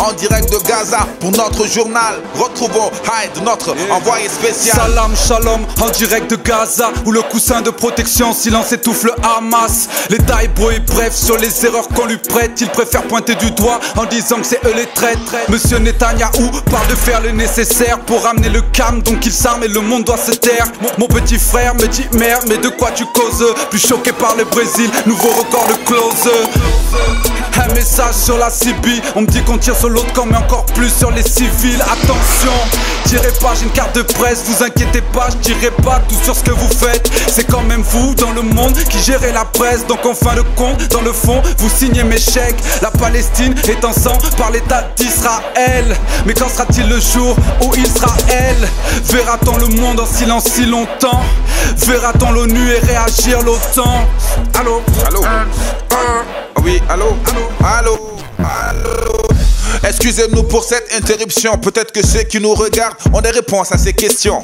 en direct de Gaza pour notre journal. Retrouvons Hyde, notre envoyé spécial. Salam shalom, en direct de Gaza, où le coussin de protection silence étouffe le Hamas. L'État est beau et bref sur les erreurs qu'on lui prête. Il préfère pointer du doigt en disant que c'est eux les traîtres. Monsieur Netanyahou parle de faire le nécessaire pour ramener le calme, donc il s'arme et le monde doit se taire. Mon petit frère me dit merde, mais de quoi tu causes? Plus choqué par le Brésil, nouveau record de close. Un message sur la CB, on me dit qu'on tire sur l'autre camp mais encore plus sur les civils. Attention, tirez pas, j'ai une carte de presse, vous inquiétez pas, je dirai pas tout sur ce que vous faites. C'est quand même vous dans le monde qui gérez la presse, donc en fin de compte, dans le fond, vous signez mes chèques. La Palestine est en sang par l'État d'Israël. Mais quand sera-t-il le jour où Israël verra-t-on le monde en silence si longtemps? Verra-t-on l'ONU et réagir l'OTAN? Allô? Allô? Oui, allô? Allô? Allô? Excusez-nous pour cette interruption. Peut-être que ceux qui nous regardent ont des réponses à ces questions.